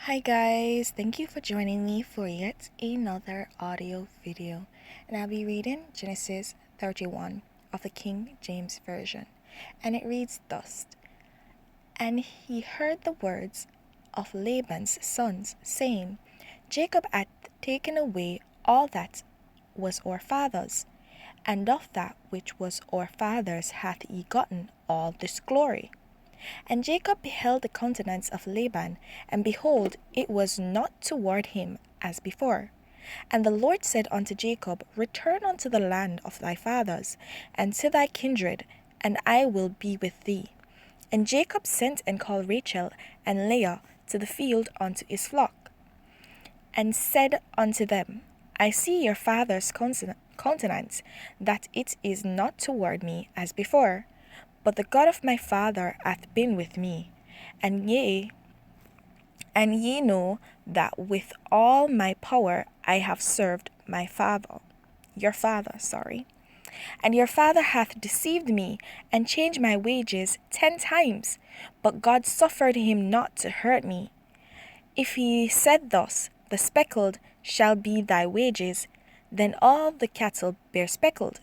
Hi guys, thank you for joining me for yet another audio video, and I'll be reading Genesis 31 of the King James Version, and it reads thus: And he heard the words of Laban's sons, saying, Jacob hath taken away all that was our father's, and of that which was our father's hath he gotten all this glory. And Jacob beheld the countenance of Laban, and behold, it was not toward him as before. And the Lord said unto Jacob, Return unto the land of thy fathers, and to thy kindred, and I will be with thee. And Jacob sent and called Rachel and Leah to the field unto his flock, and said unto them, I see your father's countenance, that it is not toward me as before. But the God of my father hath been with me, and ye know that with all my power I have served my father, your father, And your father hath deceived me, and changed my wages 10 times, but God suffered him not to hurt me. If he said thus, The speckled shall be thy wages, then all the cattle bear speckled.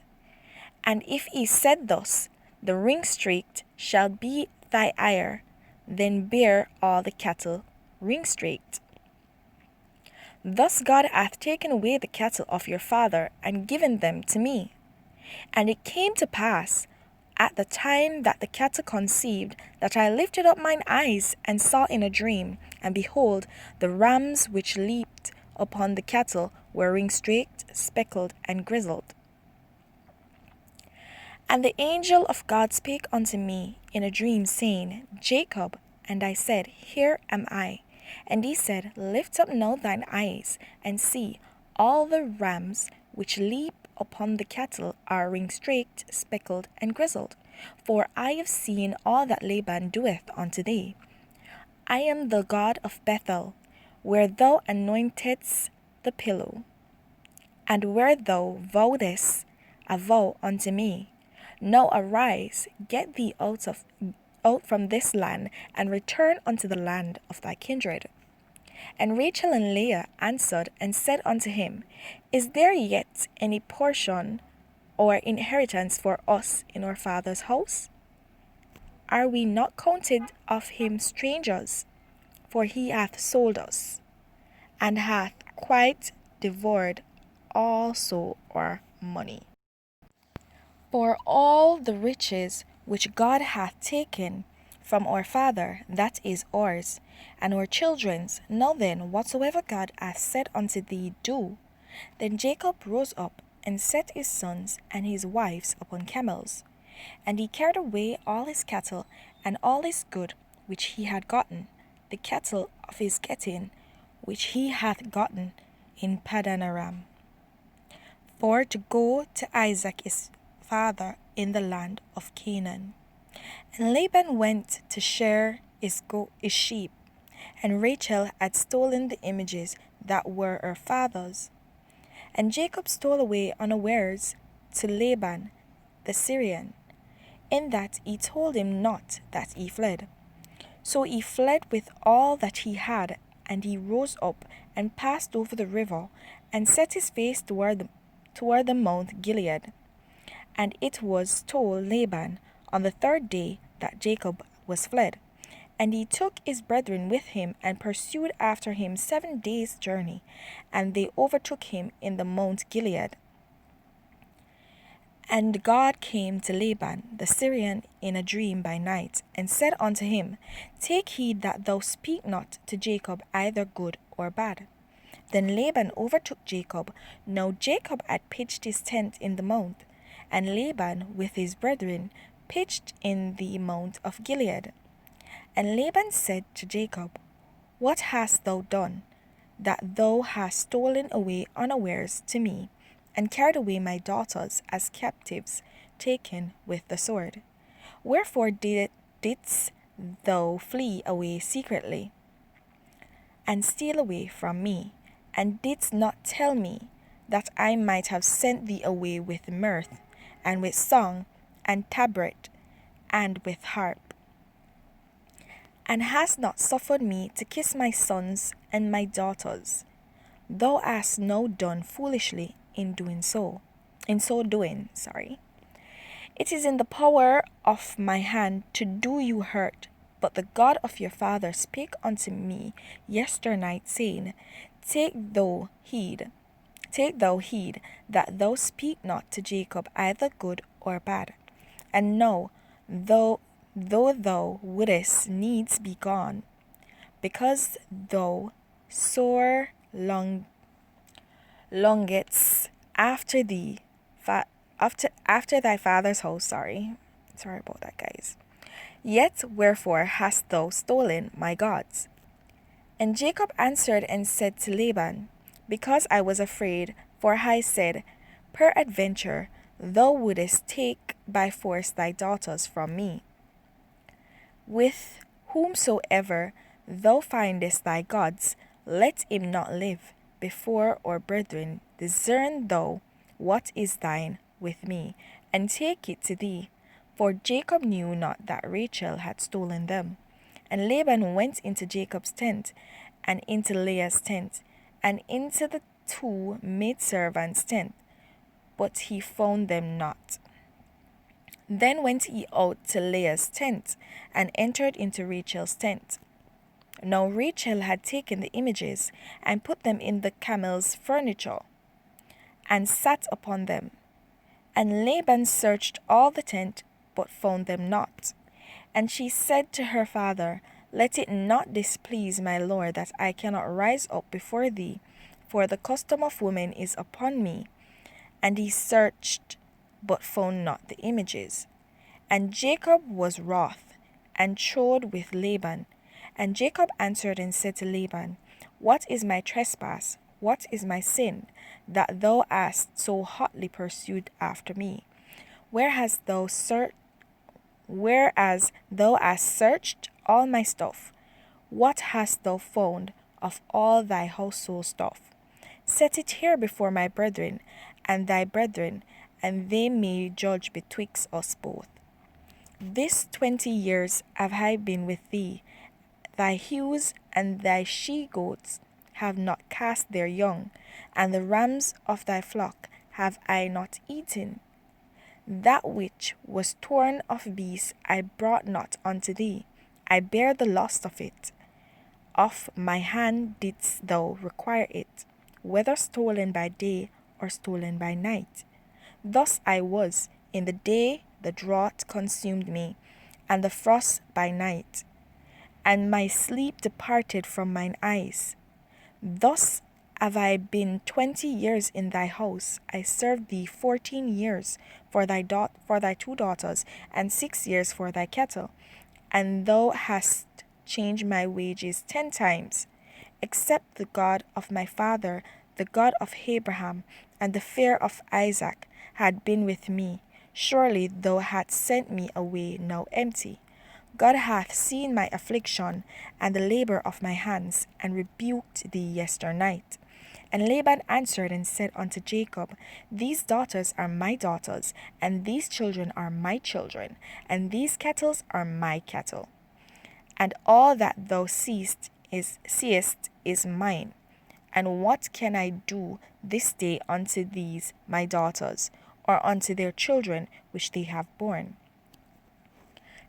And if he said thus, The ring-streaked shall be thy hire, then bear all the cattle ring-streaked. Thus God hath taken away the cattle of your father, and given them to me. And it came to pass, at the time that the cattle conceived, that I lifted up mine eyes, and saw in a dream, and behold, the rams which leaped upon the cattle were ring-streaked, speckled, and grizzled. And the angel of God spake unto me in a dream, saying, Jacob. And I said, Here am I. And he said, Lift up now thine eyes, and see, all the rams which leap upon the cattle are ring-streaked, speckled, and grizzled. For I have seen all that Laban doeth unto thee. I am the God of Bethel, where thou anointedst the pillow, and where thou vowedst a vow unto me. Now arise, get thee out from this land, and return unto the land of thy kindred. And Rachel and Leah answered and said unto him, Is there yet any portion or inheritance for us in our father's house? Are we not counted of him strangers? For he hath sold us, and hath quite devoured also our money. For all the riches which God hath taken from our father, that is ours, and our children's. Now then, whatsoever God hath said unto thee, do. Then Jacob rose up, and set his sons and his wives upon camels. And he carried away all his cattle, and all his good which he had gotten, the cattle of his getting, which he hath gotten in Paddan Aram, for to go to Isaac his father in the land of Canaan. And Laban went to share his sheep, and Rachel had stolen the images that were her father's. And Jacob stole away unawares to Laban the Syrian, in that he told him not that he fled. So he fled with all that he had, and he rose up and passed over the river, and set his face toward the Mount Gilead. And it was told Laban on the 3rd day that Jacob was fled. And he took his brethren with him, and pursued after him 7 days' journey, and they overtook him in the Mount Gilead. And God came to Laban the Syrian in a dream by night, and said unto him, Take heed that thou speak not to Jacob either good or bad. Then Laban overtook Jacob. Now Jacob had pitched his tent in the mount, and Laban with his brethren pitched in the mount of Gilead. And Laban said to Jacob, What hast thou done, that thou hast stolen away unawares to me, and carried away my daughters as captives, taken with the sword? Wherefore didst thou flee away secretly, and steal away from me, and didst not tell me, that I might have sent thee away with mirth, and with song, and tabret, and with harp? and hast not suffered me to kiss my sons and my daughters. Thou hast now done foolishly in so doing, sorry. It is in the power of my hand to do you hurt, but the God of your father spake unto me yesternight, saying, Take thou heed that thou speak not to Jacob either good or bad. And now, though thou wouldest needs be gone, because thou sore longest after thee, after thy father's house. Sorry about that, guys. Yet wherefore hast thou stolen my gods? And Jacob answered and said to Laban, Because I was afraid, for I said, Peradventure thou wouldest take by force thy daughters from me. With whomsoever thou findest thy gods, let him not live. Before our brethren, discern thou what is thine with me, and take it to thee. For Jacob knew not that Rachel had stolen them. And Laban went into Jacob's tent, and into Leah's tent, and into the two maidservants' tent, but he found them not. Then went he out to Leah's tent, and entered into Rachel's tent. Now Rachel had taken the images, and put them in the camel's furniture, and sat upon them. And Laban searched all the tent, but found them not. And she said to her father, Let it not displease my lord that I cannot rise up before thee, for the custom of women is upon me. And he searched, but found not the images. And Jacob was wroth, and trod with Laban. And Jacob answered and said to Laban, What is my trespass? What is my sin, that thou hast so hotly pursued after me? Whereas thou hast searched all my stuff, what hast thou found of all thy household stuff? Set it here before my brethren and thy brethren, and they may judge betwixt us both. This 20 years have I been with thee. Thy ewes and thy she-goats have not cast their young, and the rams of thy flock have I not eaten. That which was torn of beasts I brought not unto thee. I bear the loss of it. Of my hand didst thou require it, whether stolen by day or stolen by night. Thus I was. In the day the drought consumed me, and the frost by night, and my sleep departed from mine eyes. Thus have I been 20 years in thy house. I served thee 14 years for thy 2 daughters, and 6 years for thy cattle. And thou hast changed my wages 10 times. Except the God of my father, the God of Abraham, and the fear of Isaac had been with me, surely thou hadst sent me away now empty. God hath seen my affliction and the labor of my hands, and rebuked thee yesternight. And Laban answered and said unto Jacob, These daughters are my daughters, and these children are my children, and these cattle are my cattle. And all that thou seest is mine. And what can I do this day unto these my daughters, or unto their children which they have borne?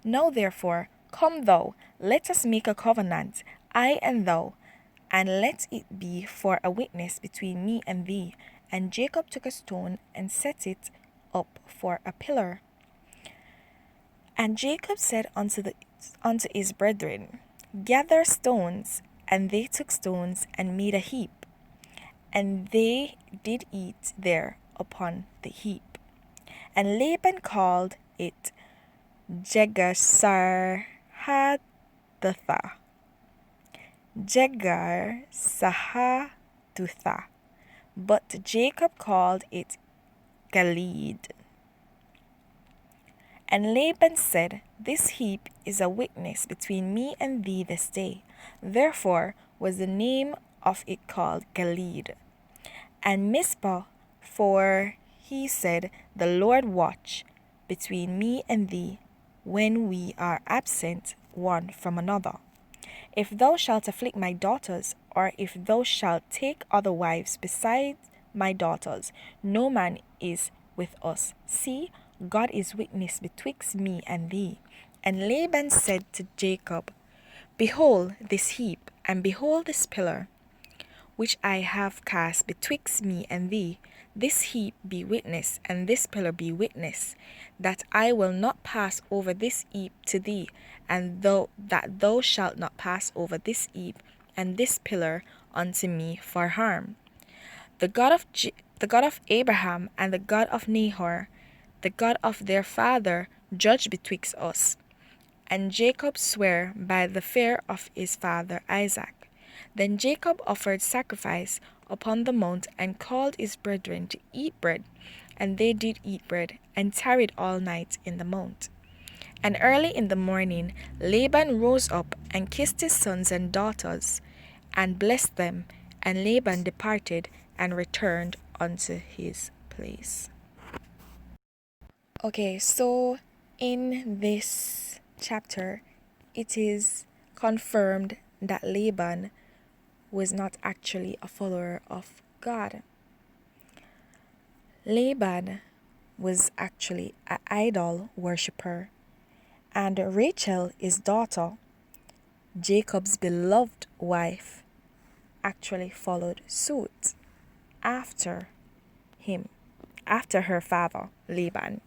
Now therefore, come thou, let us make a covenant, I and thou, and let it be for a witness between me and thee. And Jacob took a stone and set it up for a pillar. And Jacob said unto his brethren, Gather stones. And they took stones and made a heap. And they did eat there upon the heap. And Laban called it Jegar-Sahadutha. But Jacob called it Galeed. And Laban said, This heap is a witness between me and thee this day. Therefore was the name of it called Galeed. And Mizpah, for he said, The Lord watch between me and thee when we are absent one from another. If thou shalt afflict my daughters, or if thou shalt take other wives besides my daughters, no man is with us. See, God is witness betwixt me and thee. And Laban said to Jacob, Behold this heap, and behold this pillar, which I have cast betwixt me and thee. This heap be witness, and this pillar be witness, that I will not pass over this heap to thee, and thou shalt not pass over this heap and this pillar unto me for harm. The God of Abraham and the God of Nahor, the God of their father, judge betwixt us. And Jacob sware by the fear of his father Isaac. Then Jacob offered sacrifice upon the mount, and called his brethren to eat bread. And they did eat bread, and tarried all night in the mount. And early in the morning Laban rose up, and kissed his sons and daughters, and blessed them. And Laban departed, and returned unto his place. Okay, so in this chapter, it is confirmed that Laban was not actually a follower of God. Laban was actually an idol worshipper, and Rachel, his daughter, Jacob's beloved wife, actually followed suit after him, after her father, Laban.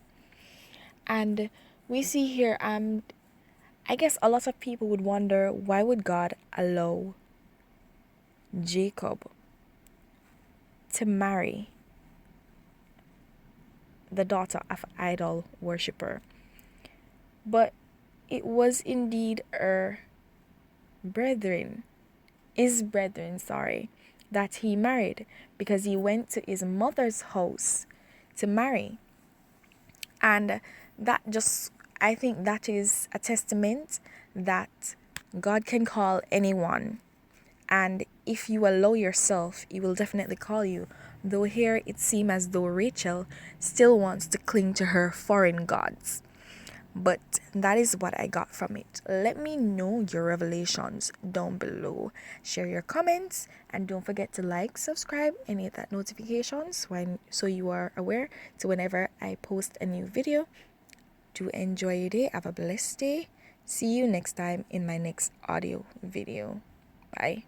And we see here, I guess a lot of people would wonder, why would God allow Jacob to marry the daughter of an idol worshipper? But it was indeed his brethren, that he married, because he went to his mother's house to marry. And I think that is a testament that God can call anyone. And if you allow yourself, he will definitely call you. Though here it seems as though Rachel still wants to cling to her foreign gods. But that is what I got from it. Let me know your revelations down below. Share your comments, and don't forget to like, subscribe, and hit that notifications so you are aware to whenever I post a new video. Do enjoy your day. Have a blessed day. See you next time in my next audio video. Bye.